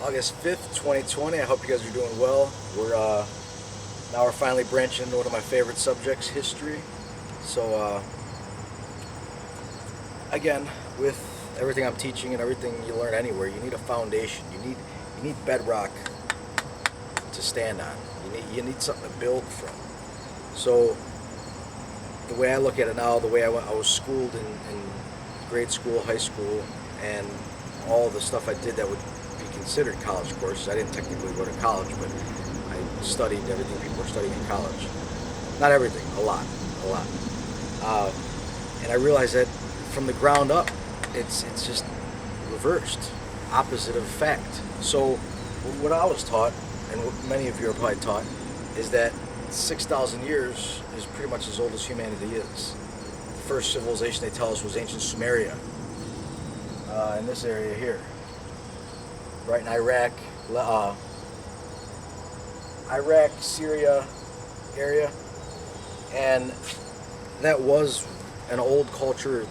August 5th, 2020. I hope you guys are doing well. We're finally branching into one of my favorite subjects, history. So again, with everything I'm teaching and everything you learn anywhere, you need a foundation. You need bedrock to stand on. You need something to build from. So the way I look at it now, the way I was schooled in grade school, high school, and all the stuff I did that would be considered college courses. I didn't technically go to college, but I studied everything people are studying in college. Not everything, a lot. And I realized that from the ground up, it's just reversed, opposite of fact. So what I was taught, and what many of you are probably taught, is that 6,000 years is pretty much as old as humanity is. The first civilization, they tell us, was ancient Sumeria, in this area here, right in Iraq, Syria area, and that was an old culture,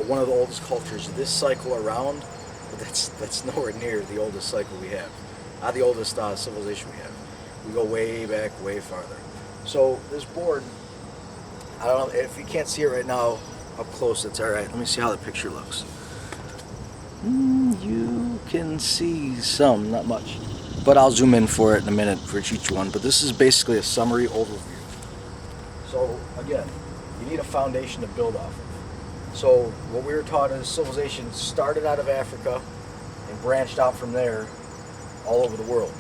one of the oldest cultures this cycle around, but that's nowhere near the oldest cycle we have, not the oldest civilization we have. We go way back, way farther. So this board, I don't know if you can't see it right now up close. It's all right. Let me see how the picture looks. You can see some, not much, but I'll zoom in for it in a minute for each one. But this is basically a summary overview. So again, you need a foundation to build off of. So what we were taught is civilization started out of Africa and branched out from there all over the world.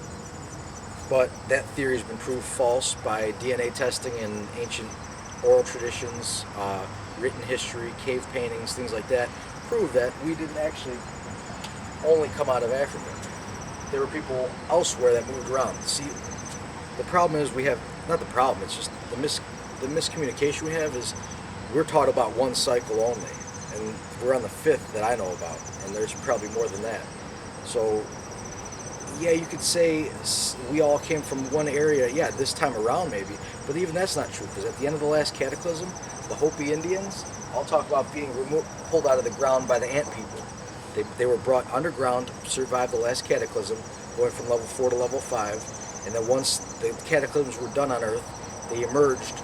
But that theory has been proved false by DNA testing and ancient oral traditions, written history, cave paintings, things like that, prove that we didn't actually only come out of Africa. There were people elsewhere that moved around. See, the problem is it's just the miscommunication we have is we're taught about one cycle only, and we're on the 5th that I know about, and there's probably more than that. So yeah, you could say we all came from one area, this time around maybe, but even that's not true, because at the end of the last cataclysm, the Hopi Indians all talk about being pulled out of the ground by the ant people. They were brought underground to survive the last cataclysm, going from level 4 to level 5, and then once the cataclysms were done on Earth, they emerged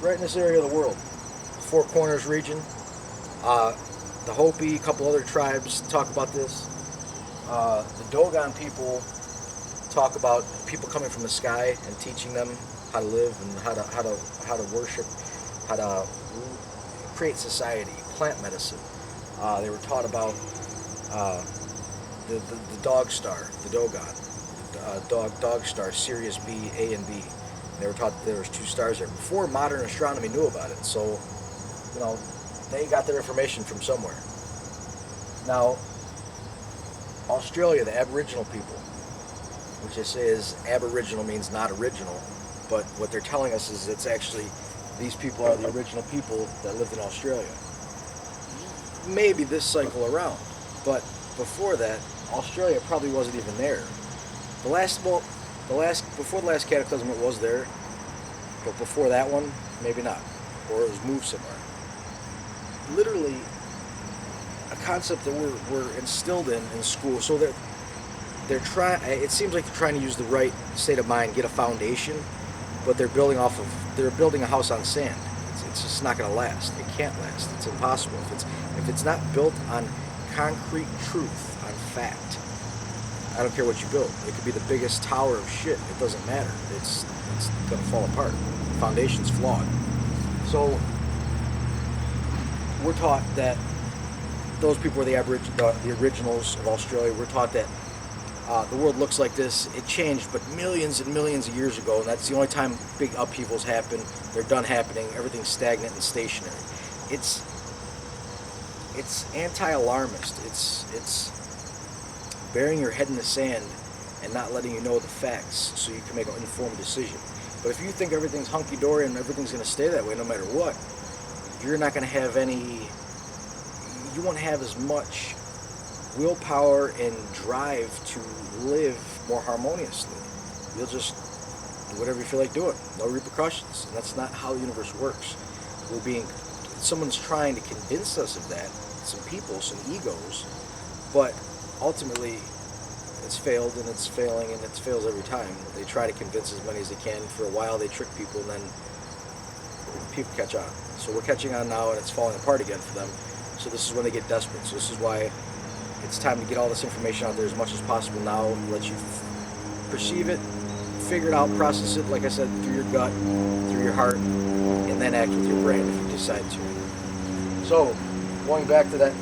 right in this area of the world, Four Corners region. The Hopi, a couple other tribes talk about this. The Dogon people talk about people coming from the sky and teaching them how to live and how to worship, how to create society, plant medicine. They were taught about the dog star, the Dogon, dog star, Sirius B, A and B. And they were taught that there was 2 stars there before modern astronomy knew about it. So, they got their information from somewhere. Now, Australia, the Aboriginal people, which they say is Aboriginal means not original, but what they're telling us is it's actually these people are the original people that lived in Australia. Maybe this cycle around, but before that, Australia probably wasn't even there. Before the last cataclysm it was there, but before that one, maybe not, or it was moved somewhere. Literally, a concept that we're instilled in school, so that it seems like they're trying to use the right state of mind, get a foundation, but they're building a house on sand. It's just not going to last. It can't last. It's impossible. If it's not built on concrete truth, on fact, I don't care what you build. It could be the biggest tower of shit. It doesn't matter. It's going to fall apart. The foundation's flawed. So we're taught that those people were the originals of Australia. We're taught that the world looks like this. It changed, but millions and millions of years ago, and that's the only time big upheavals happen. They're done happening. Everything's stagnant and stationary. It's anti-alarmist. It's burying your head in the sand and not letting you know the facts so you can make an informed decision. But if you think everything's hunky-dory and everything's going to stay that way no matter what, you're not going to have you won't have as much willpower and drive to live more harmoniously. You'll just do whatever you feel like doing, no repercussions. And that's not how the universe works. Someone's trying to convince us of that, some people, some egos, but ultimately it's failed, and it's failing, and it fails every time. They try to convince as many as they can. For a while, they trick people, and then people catch on. So we're catching on now, and it's falling apart again for them. So this is when they get desperate. So this is why it's time to get all this information out there as much as possible now. Let you perceive it, figure it out, process it, like I said, through your gut, through your heart, and then act with your brain if you decide to. So, going back to that,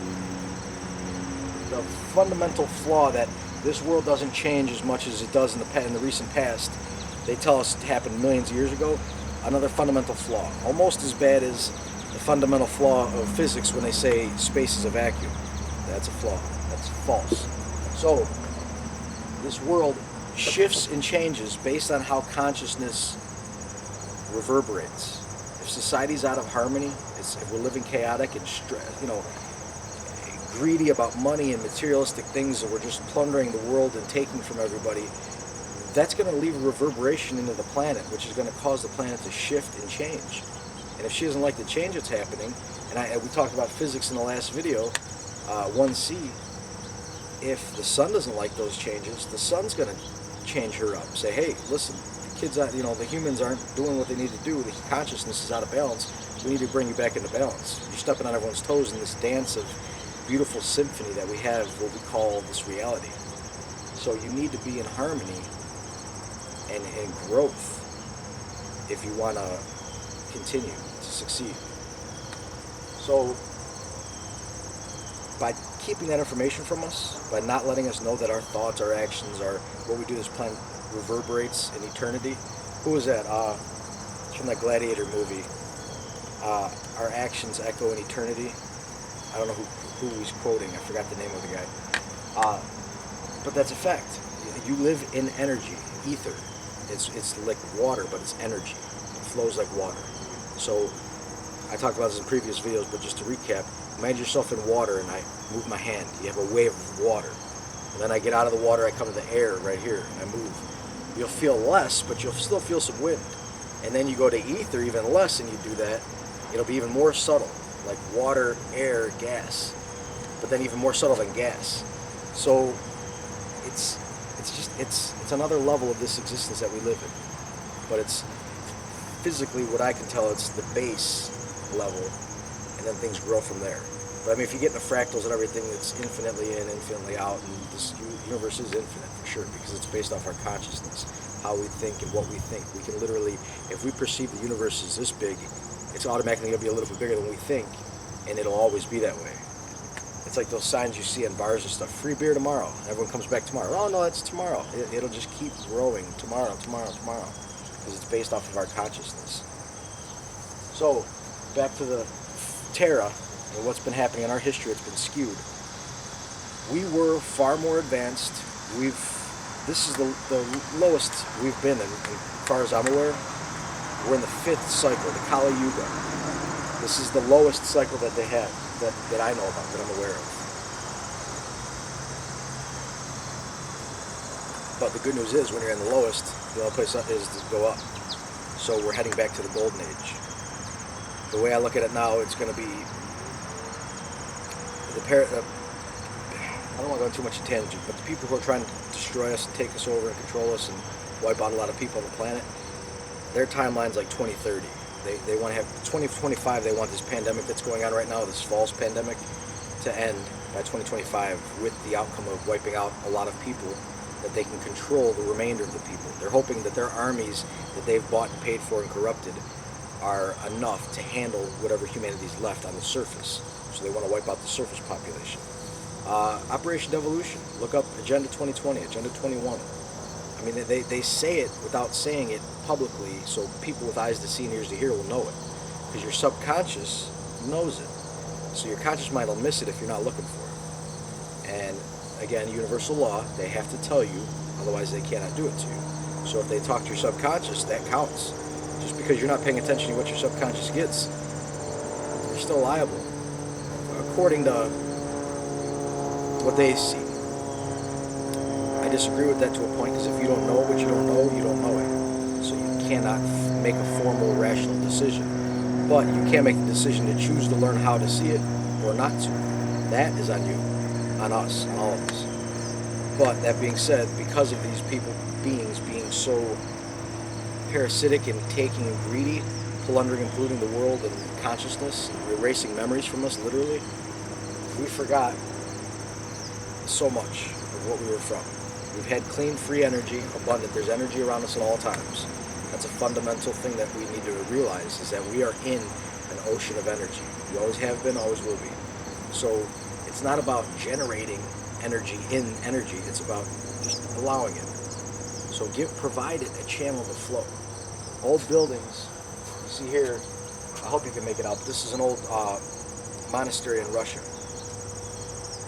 the fundamental flaw that this world doesn't change as much as it does in the recent past. They tell us it happened millions of years ago. Another fundamental flaw, almost as bad as the fundamental flaw of physics when they say space is a vacuum. That's a flaw. That's false. So, this world shifts and changes based on how consciousness reverberates. If society's out of harmony, if we're living chaotic and greedy about money and materialistic things, and we're just plundering the world and taking from everybody, that's going to leave a reverberation into the planet, which is going to cause the planet to shift and change. And if she doesn't like the change that's happening, and we talked about physics in the last video, 1C, if the sun doesn't like those changes, the sun's going to change her up. Say, hey, listen, the kids, the humans aren't doing what they need to do. The consciousness is out of balance. We need to bring you back into balance. You're stepping on everyone's toes in this dance of beautiful symphony that we have, what we call this reality. So you need to be in harmony and growth if you want to continue to succeed. So by keeping that information from us, by not letting us know that our thoughts, our actions, what we do this planet reverberates in eternity. Who was that? It's from that Gladiator movie. Our actions echo in eternity. I don't know who he's quoting. I forgot the name of the guy. But that's a fact. You live in energy, ether. It's like water, but it's energy. It flows like water. So I talked about this in previous videos, but just to recap, imagine yourself in water and I move my hand. You have a wave of water. And then I get out of the water, I come to the air right here, and I move. You'll feel less, but you'll still feel some wind. And then you go to ether even less and you do that. It'll be even more subtle, like water, air, gas. But then even more subtle than gas. So it's another level of this existence that we live in. But it's physically, what I can tell, it's the base level, and then things grow from there. But I mean, if you get into fractals and everything, it's infinitely in, infinitely out, and this universe is infinite for sure, because it's based off our consciousness, how we think and what we think. We can literally, if we perceive the universe as this big, it's automatically going to be a little bit bigger than we think, and it'll always be that way. It's like those signs you see in bars and stuff, free beer tomorrow. Everyone comes back tomorrow. Oh no, it's tomorrow. It'll just keep growing tomorrow, because it's based off of our consciousness. So, back to the Terra, and what's been happening in our history, it's been skewed. We were far more advanced. This is the lowest we've been in, as far as I'm aware. We're in the 5th cycle, the Kali Yuga. This is the lowest cycle that they have, that I know about, that I'm aware of. But the good news is, when you're in the lowest, the only place up is to go up. So we're heading back to the golden age. The way I look at it now, it's going to be I don't want to go into too much in tangent, but the people who are trying to destroy us and take us over and control us and wipe out a lot of people on the planet, their timeline's like 2030. They want to have 2025. They want this pandemic that's going on right now, this false pandemic, to end by 2025 with the outcome of wiping out a lot of people, that they can control the remainder of the people. They're hoping that their armies that they've bought and paid for and corrupted are enough to handle whatever humanity's left on the surface. So they want to wipe out the surface population. Operation Devolution. Look up Agenda 2020, Agenda 21. I mean, they say it without saying it publicly, so people with eyes to see and ears to hear will know it. Because your subconscious knows it. So your conscious mind will miss it if you're not looking for it. And again, universal law, they have to tell you, otherwise they cannot do it to you. So if they talk to your subconscious, that counts. Just because you're not paying attention to what your subconscious gets, you're still liable, according to what they see. I disagree with that to a point, because if you don't know what you don't know, you don't know it. So you cannot make a formal, rational decision. But you can make the decision to choose to learn how to see it or not to. That is on you, on us, on all of us. But that being said, because of these beings being so parasitic and taking and greedy, plundering and polluting the world and consciousness, and erasing memories from us, literally, we forgot so much of what we were from. We've had clean, free energy, abundant. There's energy around us at all times. That's a fundamental thing that we need to realize, is that we are in an ocean of energy. We always have been, always will be. So it's not about generating energy in energy. It's about just allowing it. So provide it a channel to flow. Old buildings, you see here, I hope you can make it out, but this is an old monastery in Russia.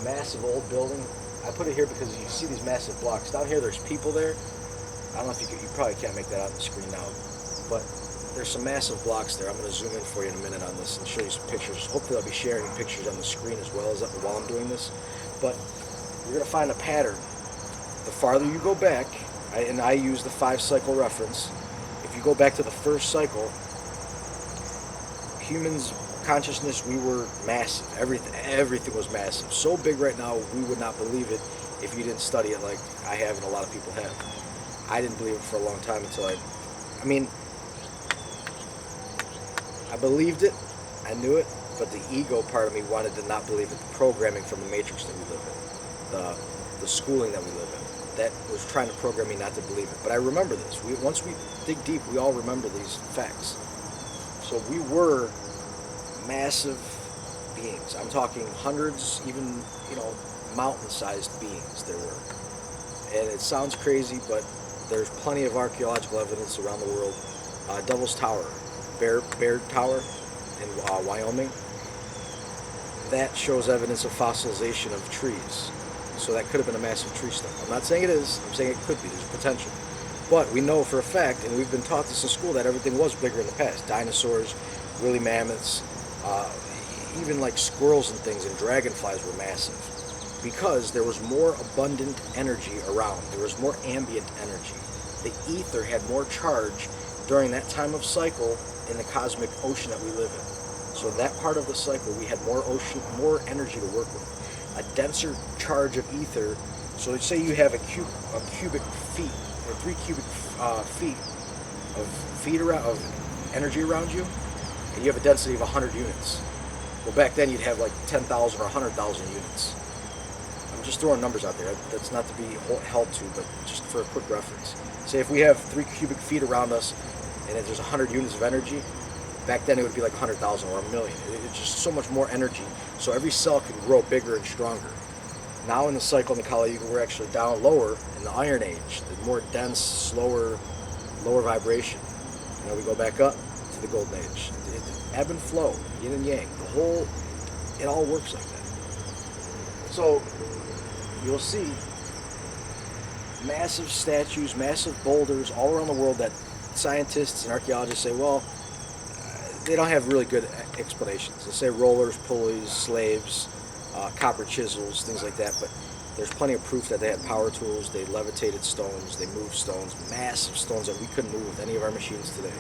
Massive old building. I put it here because you see these massive blocks. Down here there's people there. I don't know if you probably can't make that out on the screen now, but there's some massive blocks there. I'm going to zoom in for you in a minute on this and show you some pictures. Hopefully I'll be sharing pictures on the screen as well as while I'm doing this. But you're going to find a pattern. The farther you go back, and I use the 5-cycle reference, if you go back to the first cycle, humans' consciousness, we were massive. Everything was massive. So big right now, we would not believe it if you didn't study it like I have and a lot of people have. I didn't believe it for a long time until I believed it, I knew it, but the ego part of me wanted to not believe it. The programming from the matrix that we live in, the schooling that we live in, that was trying to program me not to believe it. But I remember this. Once we dig deep, we all remember these facts. So we were massive beings. I'm talking hundreds, even, mountain-sized beings there were. And it sounds crazy, but there's plenty of archaeological evidence around the world. Devil's Tower, Bear Tower in Wyoming, that shows evidence of fossilization of trees. So that could have been a massive tree stump. I'm not saying it is, I'm saying it could be, there's potential. But we know for a fact, and we've been taught this in school, that everything was bigger in the past. Dinosaurs, woolly mammoths, even like squirrels and things and dragonflies were massive. Because there was more abundant energy around. There was more ambient energy. The ether had more charge during that time of cycle in the cosmic ocean that we live in. So in that part of the cycle, we had more energy to work with. A denser charge of ether. So let's say you have a cubic feet, or 3 cubic feet of energy around you, and you have a density of 100 units. Well, back then you'd have like 10,000 or 100,000 units. I'm just throwing numbers out there. That's not to be held to, but just for a quick reference. Say if we have 3 cubic feet around us, and if there's 100 units of energy, back then it would be like 100,000 or a million. It's just so much more energy. So every cell can grow bigger and stronger. Now in the cycle in the Kali Yuga, we're actually down lower in the Iron Age, the more dense, slower, lower vibration. We go back up to the Golden Age. Ebb and flow, yin and yang. It all works like that. So you'll see massive statues, massive boulders all around the world that scientists and archaeologists say, well, they don't have really good explanations. They say rollers, pulleys, slaves, copper chisels, things like that, but there's plenty of proof that they had power tools, they levitated stones, they moved stones, massive stones that we couldn't move with any of our machines today.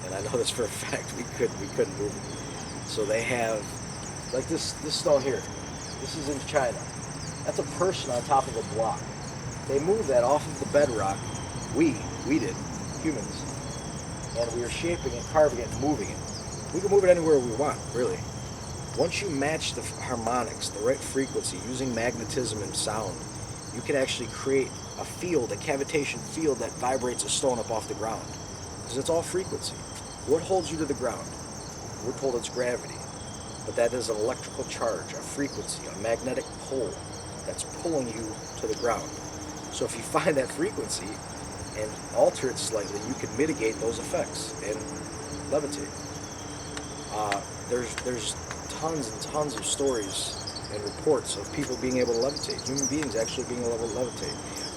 And I know this for a fact, we couldn't move it. So they have, like this stone here, this is in China. That's a person on top of a block. They moved that off of the bedrock, we did, humans, and we were shaping it, carving it, and moving it. We can move it anywhere we want, really. Once you match the harmonics, the right frequency, using magnetism and sound, you can actually create a field, a cavitation field that vibrates a stone up off the ground. Because it's all frequency. What holds you to the ground? We're told it's gravity. But that is an electrical charge, a frequency, a magnetic pole that's pulling you to the ground. So if you find that frequency and alter it slightly, you can mitigate those effects and levitate. There's tons and tons of stories and reports of people being able to levitate, human beings actually being able to levitate.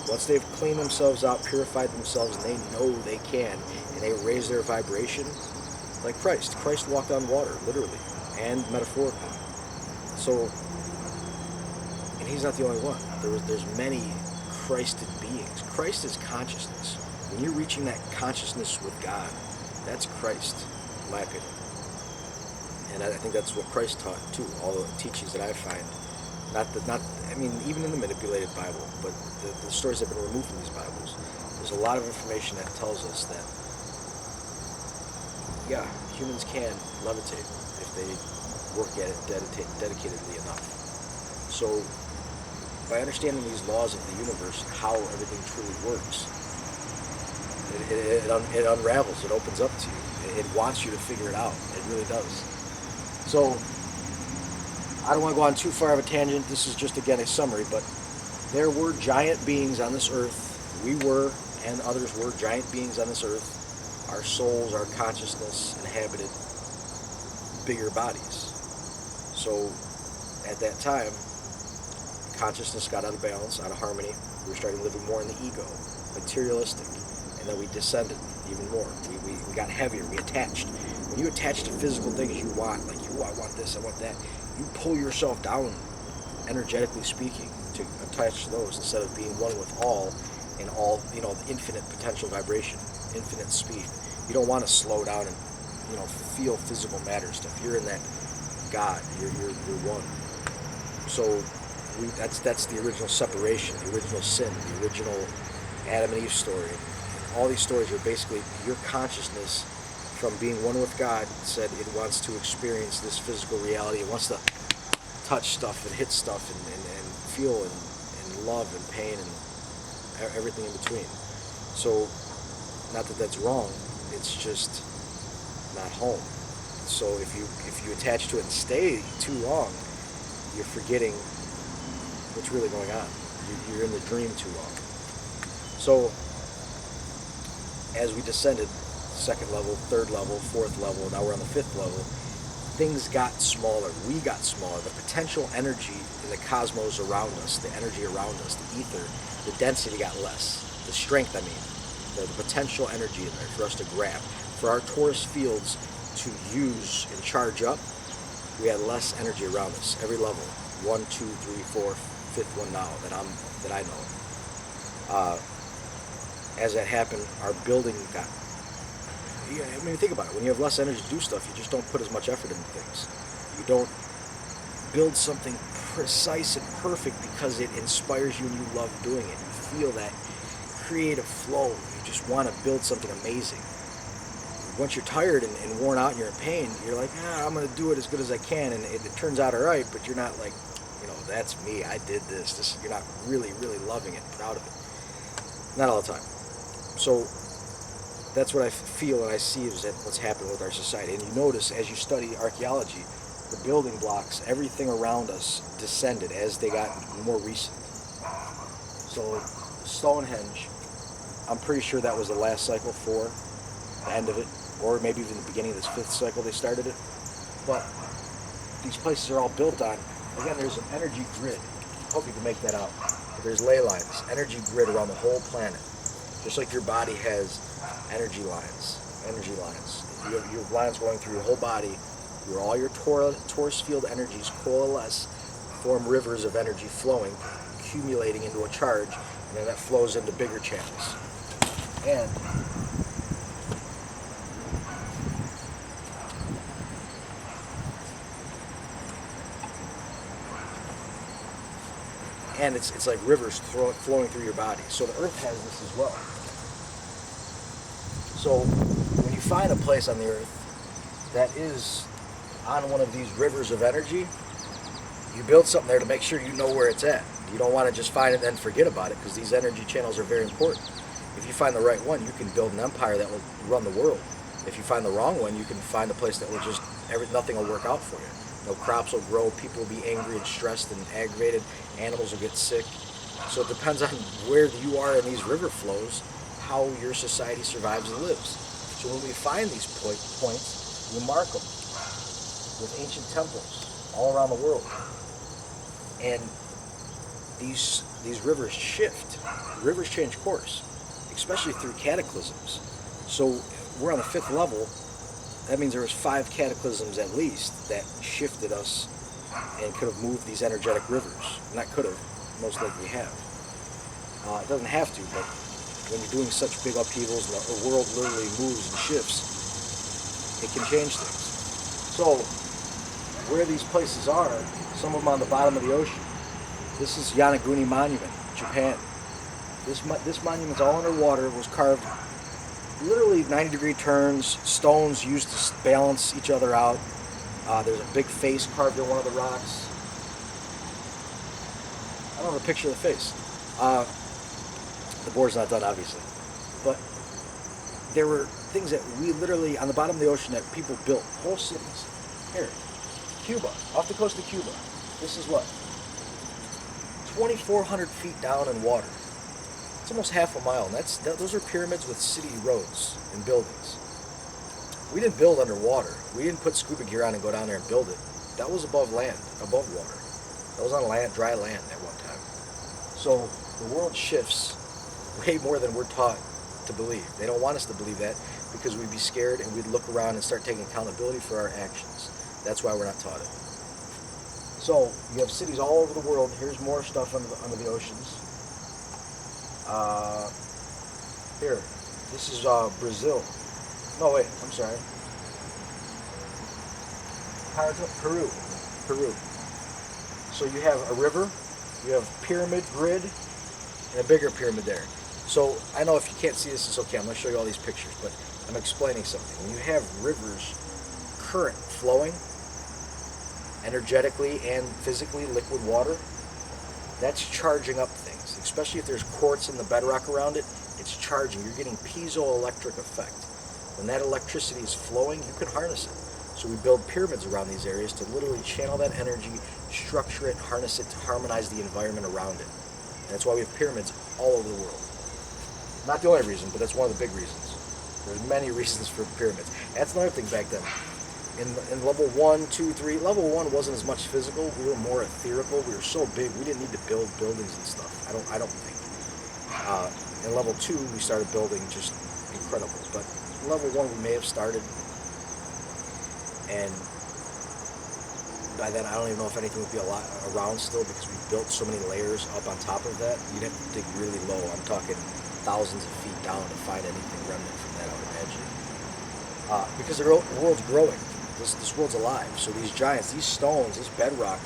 Once they've cleaned themselves out, purified themselves, and they know they can, and they raise their vibration, like Christ. Christ walked on water, literally, and metaphorically. So, and he's not the only one. There's many Christed beings. Christ is consciousness. When you're reaching that consciousness with God, that's Christ, in my opinion. And I think that's what Christ taught too. All the teachings that I find I mean, even in the manipulated Bible, but the stories that have been removed from these Bibles, there's a lot of information that tells us that, yeah, humans can levitate if they work at it dedicatedly enough. So, by understanding these laws of the universe, how everything truly works, it unravels, it opens up to you. It wants you to figure it out. It really does. So, I don't want to go on too far of a tangent. This is just, again, a summary, but there were giant beings on this earth. We were, and others were, giant beings on this earth. Our souls, our consciousness inhabited bigger bodies. So, at that time, consciousness got out of balance, out of harmony. We were starting living more in the ego, materialistic. And then we descended even more. We got heavier. We attached. When you attach to physical things you want, like I want this, I want that, you pull yourself down, energetically speaking, to attach to those instead of being one with all and all, the infinite potential vibration, infinite speed. You don't want to slow down and, feel physical matter stuff. You're in that God. You're one. So that's the original separation, the original sin, the original Adam and Eve story. All these stories are basically your consciousness from being one with God said it wants to experience this physical reality. It wants to touch stuff and hit stuff and feel and love and pain and everything in between. So, not that that's wrong, it's just not home. So if you attach to it and stay too long, you're forgetting what's really going on. You're in the dream too long. So, as we descended, second level, third level, fourth level, now we're on the fifth level, things got smaller. We got smaller. The potential energy in the cosmos around us, the energy around us, the ether, the density got less. The strength, the potential energy in there for us to grab. For our torus fields to use and charge up, we had less energy around us. Every level, 1, 2, 3, 4, fifth one now that I know. As that happened, our building got... think about it. When you have less energy to do stuff, you just don't put as much effort into things. You don't build something precise and perfect because it inspires you and you love doing it. You feel that creative flow. You just want to build something amazing. Once you're tired and worn out and you're in pain, you're like, I'm going to do it as good as I can, and it turns out all right, but you're not like, that's me, I did this. You're not really, really loving it, proud of it. Not all the time. So that's what I feel and I see is that what's happening with our society. And you notice as you study archaeology, the building blocks, everything around us descended as they got more recent. So Stonehenge, I'm pretty sure that was the last cycle for the end of it, or maybe even the beginning of this fifth cycle they started it. But these places are all built on, again, there's an energy grid. I hope you can make that out. There's ley lines, energy grid around the whole planet. Just like your body has energy lines. You have lines going through your whole body where all your torus field energies coalesce, form rivers of energy flowing, accumulating into a charge, and then that flows into bigger channels. And it's like rivers flowing through your body. So the earth has this as well. So when you find a place on the earth that is on one of these rivers of energy, you build something there to make sure you know where it's at. You don't want to just find it and then forget about it, because these energy channels are very important. If you find the right one, you can build an empire that will run the world. If you find the wrong one, you can find a place that will just, nothing will work out for you. No crops will grow, people will be angry and stressed and aggravated, animals will get sick. So it depends on where you are in these river flows, how your society survives and lives. So when we find these points, we mark them with ancient temples all around the world. And these rivers shift. Rivers change course, especially through cataclysms. So we're on the fifth level. That means there was 5 cataclysms at least that shifted us and could have moved these energetic rivers. Not could have, most likely have. It doesn't have to, but when you're doing such big upheavals and the world literally moves and shifts, it can change things. So where these places are, some of them on the bottom of the ocean, This is Yonaguni Monument, Japan. This monument's all underwater. It was carved literally 90-degree turns, stones used to balance each other out. There's a big face carved in one of the rocks. I don't have a picture of the face. The board's not done, obviously. But there were things that we literally, on the bottom of the ocean, that people built, whole cities. Here, Cuba, off the coast of Cuba. This is what? 2,400 feet down in water. It's almost half a mile, and those are pyramids with city roads and buildings. We didn't build underwater. We didn't put scuba gear on and go down there and build it. That was above land, above water. That was on land, dry land at one time. So the world shifts way more than we're taught to believe. They don't want us to believe that because we'd be scared and we'd look around and start taking accountability for our actions. That's why we're not taught it. So you have cities all over the world. Here's more stuff under the oceans. Here, this is Brazil. No, wait, I'm sorry. Peru. So you have a river, you have pyramid grid, and a bigger pyramid there. So I know if you can't see this, it's okay. I'm going to show you all these pictures, but I'm explaining something. When you have rivers, current flowing, energetically and physically, liquid water, that's charging up things. Especially if there's quartz in the bedrock around it, it's charging. You're getting piezoelectric effect. When that electricity is flowing, you can harness it. So we build pyramids around these areas to literally channel that energy, structure it, harness it to harmonize the environment around it. That's why we have pyramids all over the world. Not the only reason, but that's one of the big reasons. There's many reasons for pyramids. That's another thing back then. In level 1, 2, 3, level 1 wasn't as much physical. We were more etherical. We were so big, we didn't need to build buildings and stuff. I don't think. In level 2, we started building just incredible. But in level 1, we may have started, and by then I don't even know if anything would be around still because we built so many layers up on top of that. You'd have to dig really low. I'm talking thousands of feet down to find anything remnant from that, I would imagine. Because the world's growing. This world's alive. So these giants, these stones, this bedrock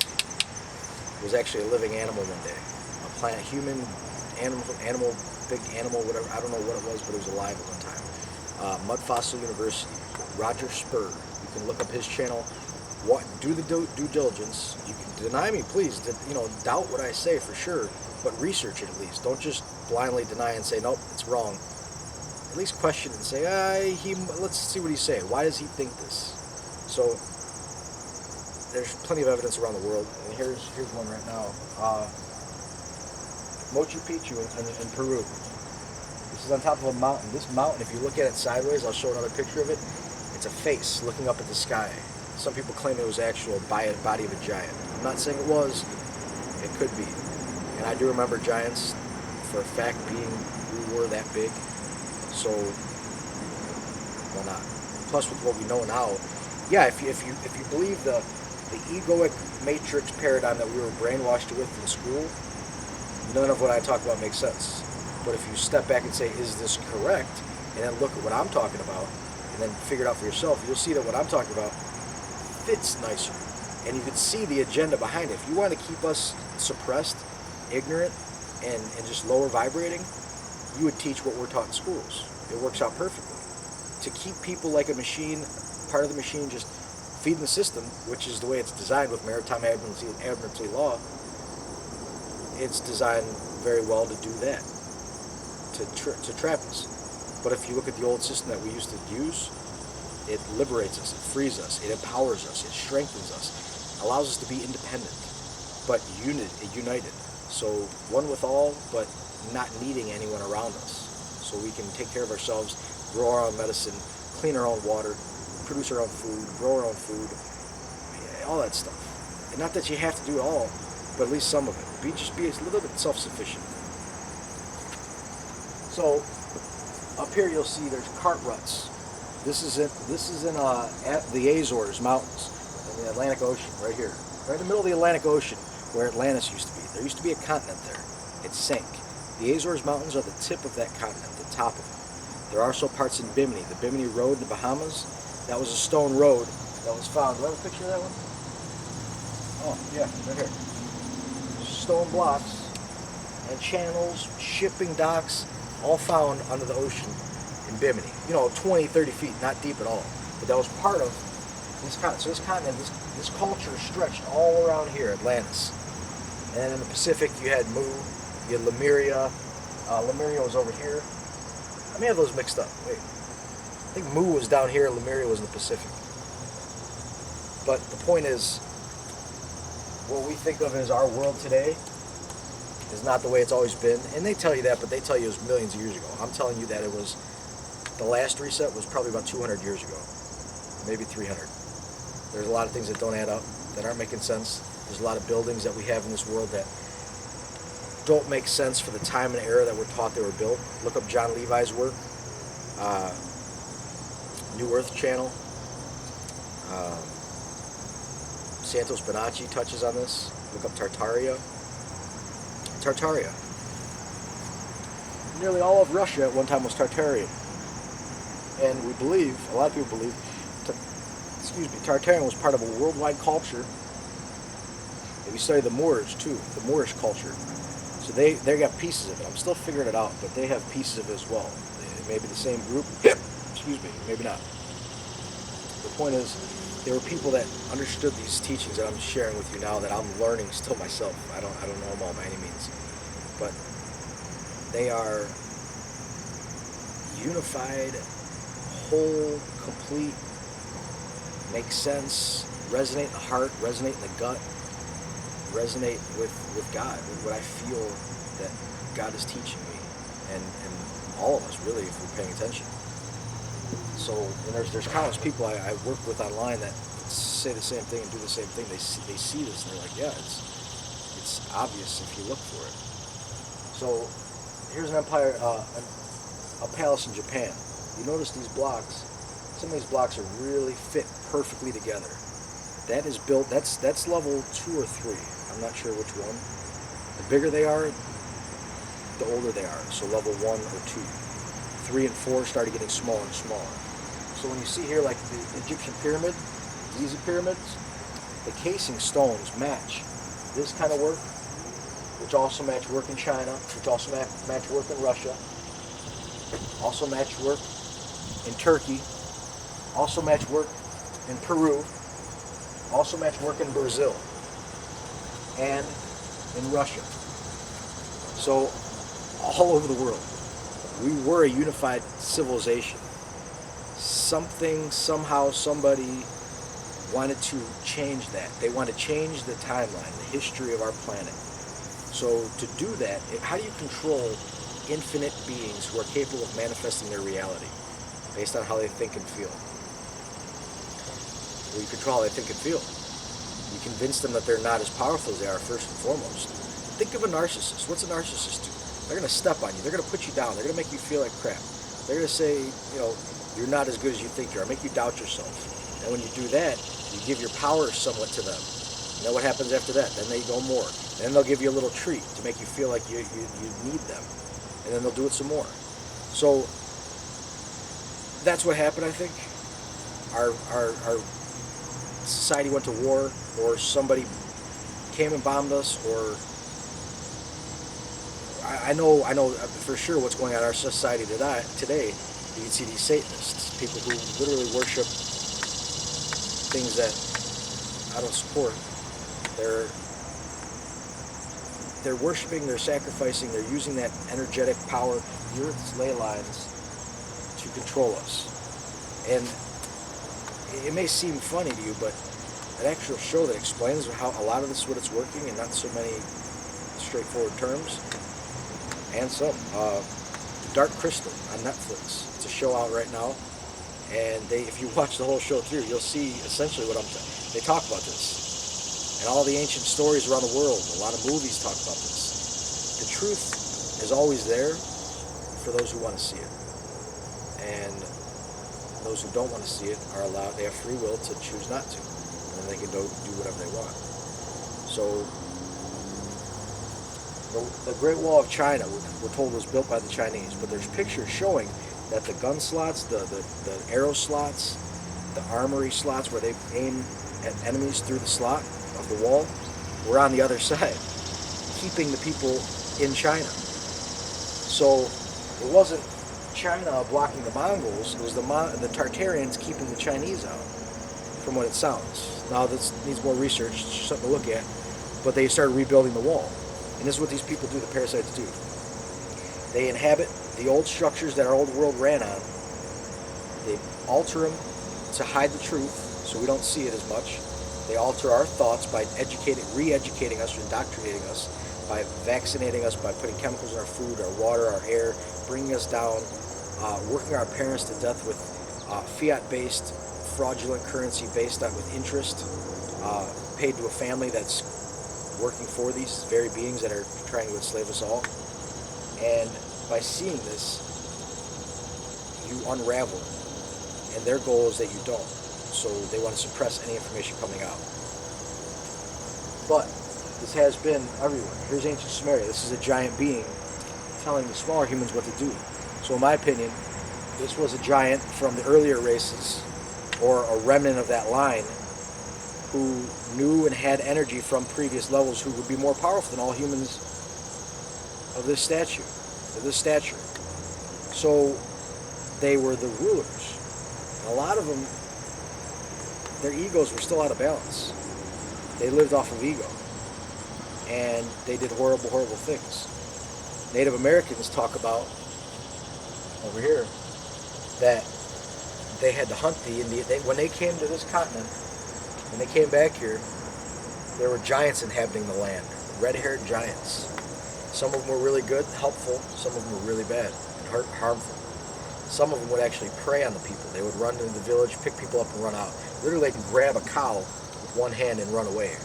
was actually a living animal one day. A plant, human, animal, big animal, whatever. I don't know what it was, but it was alive at one time. Mudfossil University, Rodger Spurr. You can look up his channel. Do the due diligence. You can deny me, please. Doubt what I say for sure, but research it at least. Don't just blindly deny and say, nope, it's wrong. At least question it and say, let's see what he's saying. Why does he think this? So there's plenty of evidence around the world, and here's one right now. Machu Picchu in Peru. This is on top of a mountain. This mountain, if you look at it sideways, I'll show another picture of it. It's a face looking up at the sky. Some people claim it was actual body of a giant. I'm not saying it was. It could be. And I do remember giants, for a fact, we were that big. So why not? Plus, with what we know now, yeah, if you believe the egoic matrix paradigm that we were brainwashed with in school, none of what I talk about makes sense. But if you step back and say, is this correct? And then look at what I'm talking about, and then figure it out for yourself, you'll see that what I'm talking about fits nicer. And you can see the agenda behind it. If you want to keep us suppressed, ignorant, and just lower vibrating, you would teach what we're taught in schools. It works out perfectly. To keep people like a machine, part of the machine, just feeding the system, which is the way it's designed with maritime admiralty law, it's designed very well to do that, to trap us. But if you look at the old system that we used to use, it liberates us, it frees us, it empowers us, it strengthens us, allows us to be independent, but united. So one with all, but not needing anyone around us. So we can take care of ourselves, grow our own medicine, clean our own water, produce our own food, grow our own food, all that stuff. And not that you have to do it all, but at least some of it. Just be a little bit self-sufficient. So up here you'll see there's cart ruts. This is in the Azores Mountains in the Atlantic Ocean, right here, right in the middle of the Atlantic Ocean, where Atlantis used to be. There used to be a continent there. It sank. The Azores Mountains are the tip of that continent, the top of it. There are also parts in Bimini. The Bimini Road in the Bahamas, that was a stone road that was found. Do I have a picture of that one? Oh, yeah, right here. stone blocks and channels, shipping docks, all found under the ocean in Bimini. 20, 30 feet, not deep at all. But that was part of this continent. So this continent, this culture stretched all around here, Atlantis. And then in the Pacific, you had Mu, you had Lemuria. Lemuria was over here. I may have those mixed up. Wait. I think Mu was down here, Lemuria was in the Pacific. But the point is, what we think of as our world today is not the way it's always been. And they tell you that, but they tell you it was millions of years ago. I'm telling you that it was, the last reset was probably about 200 years ago. Maybe 300. There's a lot of things that don't add up, that aren't making sense. There's a lot of buildings that we have in this world that don't make sense for the time and era that we're taught they were built. Look up John Levi's work. New Earth Channel. Santos Bonacci touches on this. Look up Tartaria. Tartaria. Nearly all of Russia at one time was Tartarian. And we believe, a lot of people believe, Tartarian was part of a worldwide culture. If you study the Moors too, the Moorish culture. So they got pieces of it. I'm still figuring it out, but they have pieces of it as well. It may be the same group. Excuse me, maybe not. The point is, there were people that understood these teachings that I'm sharing with you now that I'm learning still myself. I don't know them all by any means. But they are unified, whole, complete, make sense, resonate in the heart, resonate in the gut, resonate with God, with what I feel that God is teaching me, and all of us really, if we're paying attention. So there's countless people I work with online that say the same thing and do the same thing. They see this and they're like, yeah, it's obvious if you look for it. So here's an empire, a palace in Japan. You notice these blocks. Some of these blocks are really fit perfectly together. That is built. That's level 2 or 3. I'm not sure which one. The bigger they are, the older they are. So level 1 or 2. 3 and 4 started getting smaller and smaller. So when you see here, like the Egyptian pyramid, Giza pyramids, the casing stones match this kind of work, which also match work in China, which also match work in Russia, also match work in Turkey, also match work in Peru, also match work in Brazil, and in Russia. So all over the world, we were a unified civilization. Something, somehow, somebody wanted to change that. They want to change the timeline, the history of our planet. So to do that, how do you control infinite beings who are capable of manifesting their reality based on how they think and feel? Well, you control how they think and feel. You convince them that they're not as powerful as they are, first and foremost. Think of a narcissist. What's a narcissist do? They're going to step on you. They're going to put you down. They're going to make you feel like crap. They're going to say, you're not as good as you think you are. Make you doubt yourself. And when you do that, you give your power somewhat to them. And then what happens after that? Then they go more. Then they'll give you a little treat to make you feel like you need them. And then they'll do it some more. So that's what happened, I think. Our society went to war, or somebody came and bombed us, or I know for sure what's going on in our society today. You can see these Satanists, people who literally worship things that I don't support. They're worshiping, they're sacrificing, they're using that energetic power, the Earth's ley lines, to control us. And it may seem funny to you, but an actual show that explains how a lot of this, what it's working, and not so many straightforward terms, and some. Dark Crystal on Netflix. It's a show out right now, and if you watch the whole show through, you'll see essentially what they talk about this, and all the ancient stories around the world. A lot of movies talk about this. The truth is always there for those who want to see it, and those who don't want to see it are allowed. They have free will to choose not to, and they can do whatever they want. So the Great Wall of China, we're told, was built by the Chinese, but there's pictures showing that the gun slots, the arrow slots, the armory slots where they aim at enemies through the slot of the wall, were on the other side. keeping the people in China. So it wasn't China blocking the Mongols, it was the Tartarians keeping the Chinese out, from what it sounds. Now this needs more research, it's something to look at, but they started rebuilding the wall. And this is what these people do, the parasites do. They inhabit the old structures that our old world ran on. They alter them to hide the truth, so we don't see it as much. They alter our thoughts by re-educating us, or indoctrinating us, by vaccinating us, by putting chemicals in our food, our water, our air, bringing us down, working our parents to death with fiat-based, fraudulent currency based on with interest, paid to a family that's working for these very beings that are trying to enslave us all. And by seeing this, you unravel, and their goal is that you don't. So they want to suppress any information coming out. But this has been everywhere. Here's ancient Sumeria. This is a giant being telling the smaller humans what to do. So in my opinion, this was a giant from the earlier races, or a remnant of that line, who knew and had energy from previous levels, who would be more powerful than all humans of this stature. So they were the rulers. And a lot of them, their egos were still out of balance. They lived off of ego. And they did horrible, horrible things. Native Americans talk about, over here, that they had to hunt the Indian. When they came to this continent, when they came back here, there were giants inhabiting the land, red-haired giants. Some of them were really good, helpful. Some of them were really bad and harmful. Some of them would actually prey on the people. They would run into the village, pick people up, and run out. Literally, they could grab a cow with one hand and run away,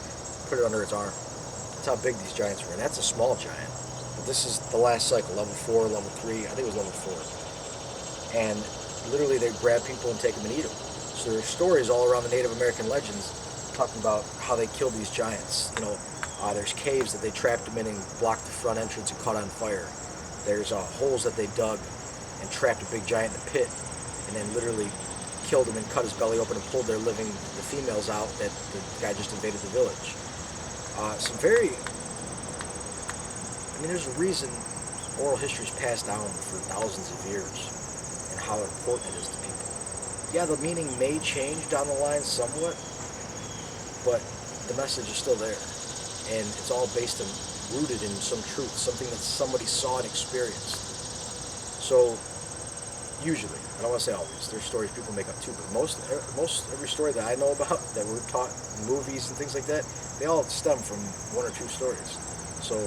put it under its arm. That's how big these giants were, and that's a small giant. But this is the last cycle, level 4, level 3, I think it was level 4. And literally, they'd grab people and take them and eat them. So there are stories all around the Native American legends talking about how they killed these giants. You know, there's caves that they trapped them in and blocked the front entrance and caught on fire. There's holes that they dug and trapped a big giant in a pit, and then literally killed him and cut his belly open and pulled the females out that the guy just invaded the village. There's a reason oral history is passed down for thousands of years and how important it is to people. Yeah, the meaning may change down the line somewhat, but the message is still there. And it's all rooted in some truth, something that somebody saw and experienced. So, usually, I don't want to say always, there's stories people make up too, but most every story that I know about, that we're taught in movies and things like that, they all stem from one or two stories. So,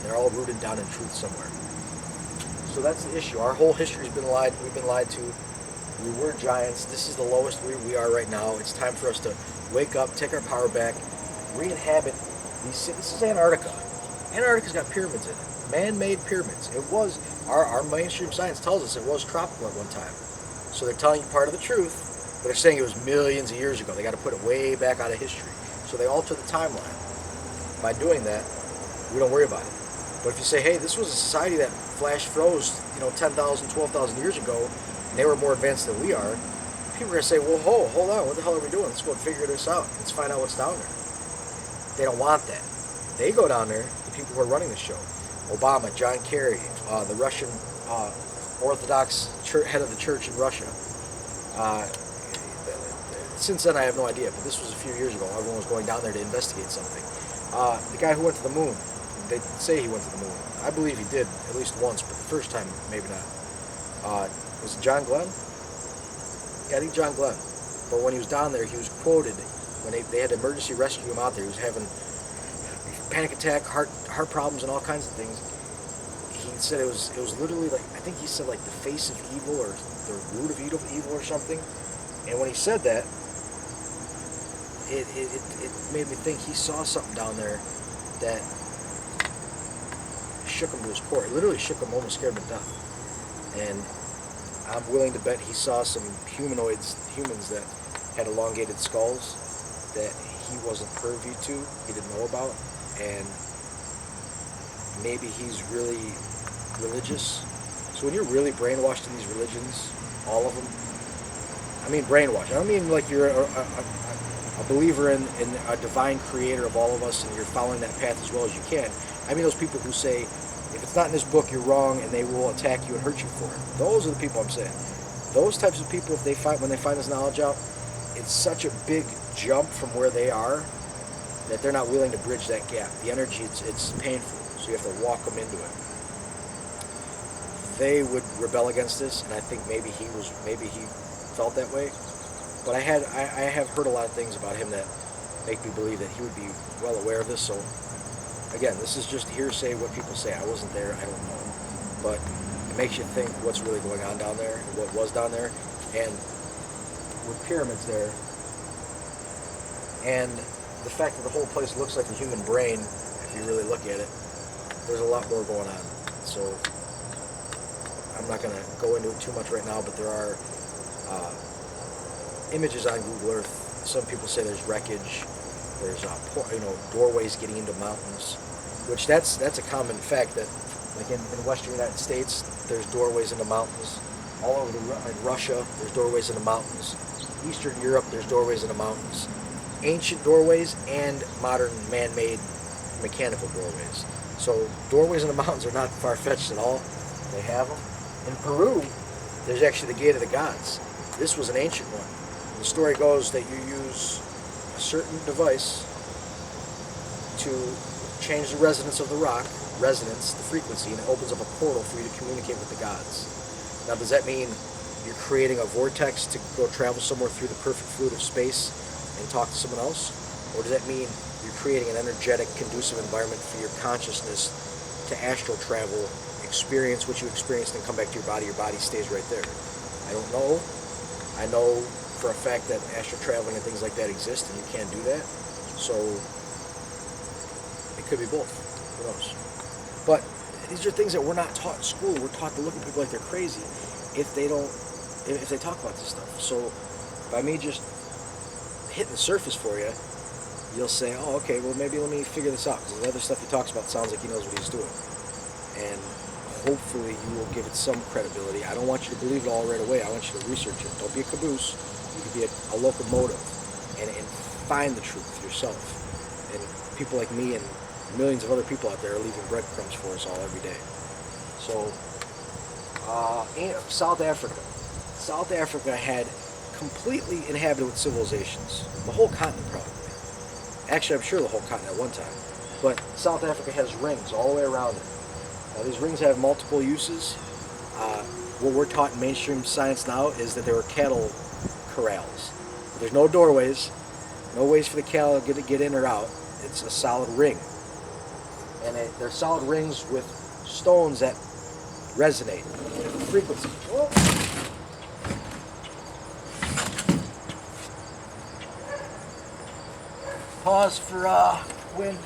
they're all rooted down in truth somewhere. So that's the issue. Our whole history's been lied. We've been lied to. We were giants. This is the lowest we are right now. It's time for us to wake up, take our power back, re-inhabit these cities. This is Antarctica. Antarctica's got pyramids in it. Man-made pyramids. It was, our mainstream science tells us it was tropical at one time. So they're telling you part of the truth, but they're saying it was millions of years ago. They got to put it way back out of history. So they alter the timeline. By doing that, we don't worry about it. But if you say, hey, this was a society that flash froze, 10,000, 12,000 years ago, and they were more advanced than we are, people are going to say, well, hold on, what the hell are we doing? Let's go and figure this out. Let's find out what's down there. They don't want that. They go down there, the people who are running the show. Obama, John Kerry, the Russian Orthodox head of the church in Russia. Since then, I have no idea, but this was a few years ago. Everyone was going down there to investigate something. The guy who went to the moon, they say he went to the moon. I believe he did, at least once, but the first time, maybe not. Was it John Glenn? Yeah, I think John Glenn. But when he was down there, he was quoted, when they had to emergency rescue him out there, he was having panic attack, heart problems, and all kinds of things. He said it was literally like, I think he said like the face of evil, or the root of evil or something. And when he said that, it made me think he saw something down there that shook him to his core. It literally shook him, almost scared him to death. And I'm willing to bet he saw some humans that had elongated skulls that he wasn't privy to, he didn't know about, and maybe he's really religious. So when you're really brainwashed in these religions, all of them, I mean brainwashed, I don't mean like you're a a believer in a divine creator of all of us, and you're following that path as well as you can. I mean those people who say, if it's not in this book, you're wrong, and they will attack you and hurt you for it. Those are the people I'm saying. Those types of people, when they find this knowledge out, it's such a big jump from where they are that they're not willing to bridge that gap. The energy, it's painful, so you have to walk them into it. They would rebel against this, and I think maybe he felt that way. But I have heard a lot of things about him that make me believe that he would be well aware of this. So again, this is just hearsay, what people say. I wasn't there, I don't know. But it makes you think what's really going on down there, and what was down there. And with pyramids there, and the fact that the whole place looks like a human brain, if you really look at it, there's a lot more going on. So I'm not going to go into it too much right now, but there are images on Google Earth. Some people say there's wreckage, there's doorways getting into mountains, which that's a common fact that, like in western United States, there's doorways into mountains. All over in Russia, there's doorways into mountains. Eastern Europe, there's doorways into mountains. Ancient doorways and modern man-made mechanical doorways. So doorways into mountains are not far-fetched at all. They have them. In Peru, there's actually the Gate of the Gods. This was an ancient one. The story goes that you use a certain device to change the resonance of the rock, the frequency, and it opens up a portal for you to communicate with the gods. Now, does that mean you're creating a vortex to go travel somewhere through the perfect fluid of space and talk to someone else? Or does that mean you're creating an energetic, conducive environment for your consciousness to astral travel, experience what you experienced, and come back to your body stays right there? I don't know. I know for a fact that astral traveling and things like that exist, and you can do that. So it could be both. Who knows? But these are things that we're not taught in school. We're taught to look at people like they're crazy if they talk about this stuff. So by me just hitting the surface for you, you'll say, oh, okay, well, maybe let me figure this out, because the other stuff he talks about sounds like he knows what he's doing. And hopefully you will give it some credibility. I don't want you to believe it all right away. I want you to research it. Don't be a caboose. You can be a locomotive and find the truth yourself. And people like me and millions of other people out there are leaving breadcrumbs for us all every day. So, South Africa. South Africa had completely inhabited with civilizations. The whole continent, probably. Actually, I'm sure the whole continent at one time. But South Africa has rings all the way around it. Now, these rings have multiple uses. What we're taught in mainstream science now is that there were cattle corrals. There's no doorways, no ways for the cattle to get in or out. It's a solid ring. And they're solid rings with stones that resonate with the frequency. Oh. Pause for wind.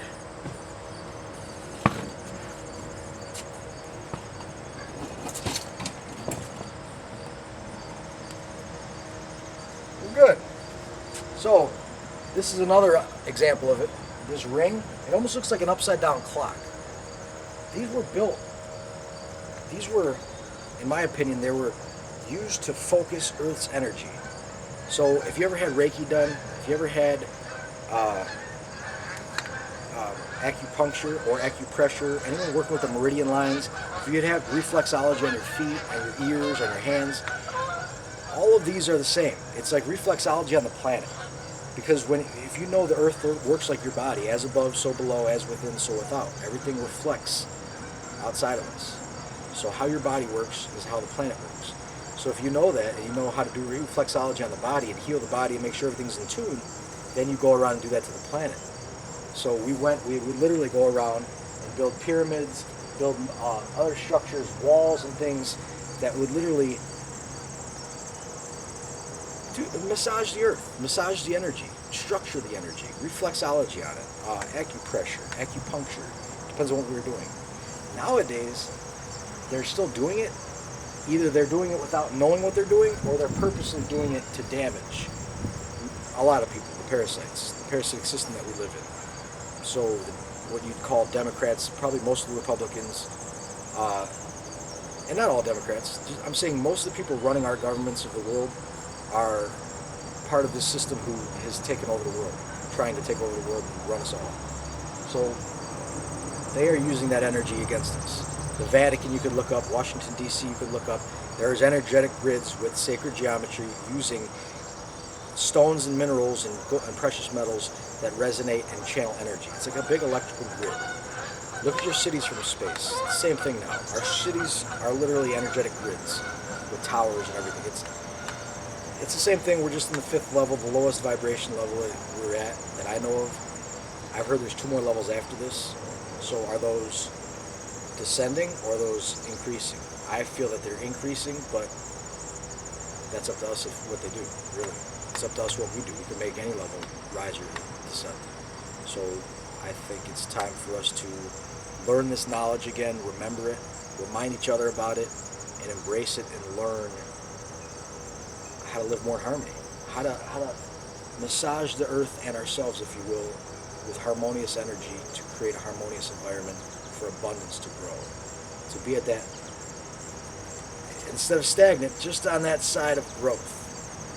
Good. So, this is another example of it. This ring, it almost looks like an upside down clock. These were built. These were, in my opinion, they were used to focus Earth's energy. So, if you ever had Reiki done, if you ever had acupuncture or acupressure, anyone working with the meridian lines, if you'd have reflexology on your feet, on your ears, on your hands, all of these are the same. It's like reflexology on the planet. Because if you know the Earth works like your body, as above, so below, as within, so without. Everything reflects outside of us. So how your body works is how the planet works. So if you know that, and you know how to do reflexology on the body and heal the body and make sure everything's in tune, then you go around and do that to the planet. So we would literally go around and build pyramids, build other structures, walls and things that would literally massage the Earth, massage the energy, structure the energy, reflexology on it, acupressure, acupuncture, depends on what we were doing. Nowadays, they're still doing it. Either they're doing it without knowing what they're doing, or they're purposely doing it to damage a lot of people, the parasitic system that we live in. So what you'd call Democrats, probably most of the Republicans, and not all Democrats, I'm saying most of the people running our governments of the world are part of this system who has taken over the world, trying to take over the world and run us all. So they are using that energy against us. The Vatican you could look up, Washington D.C. you could look up. There's energetic grids with sacred geometry using stones and minerals and precious metals that resonate and channel energy. It's like a big electrical grid. Look at your cities from space. It's the same thing now. Our cities are literally energetic grids with towers and everything. It's the same thing. We're just in the 5th level, the lowest vibration level that we're at that I know of. I've heard there's 2 more levels after this. So are those descending or are those increasing? I feel that they're increasing, but that's up to us what they do, really. It's up to us what we do. We can make any level rise or descend. So I think it's time for us to learn this knowledge again, remember it, remind each other about it, and embrace it and learn how to live more in harmony, how to massage the earth and ourselves, if you will, with harmonious energy to create a harmonious environment for abundance to grow. To be at that, instead of stagnant, just on that side of growth.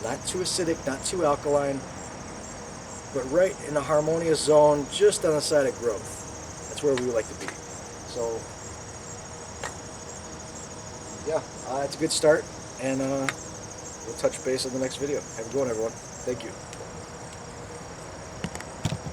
Not too acidic, not too alkaline, but right in a harmonious zone, just on the side of growth. That's where we would like to be. So, yeah, it's a good start, and we'll touch base on the next video. Have a good one, everyone. Thank you.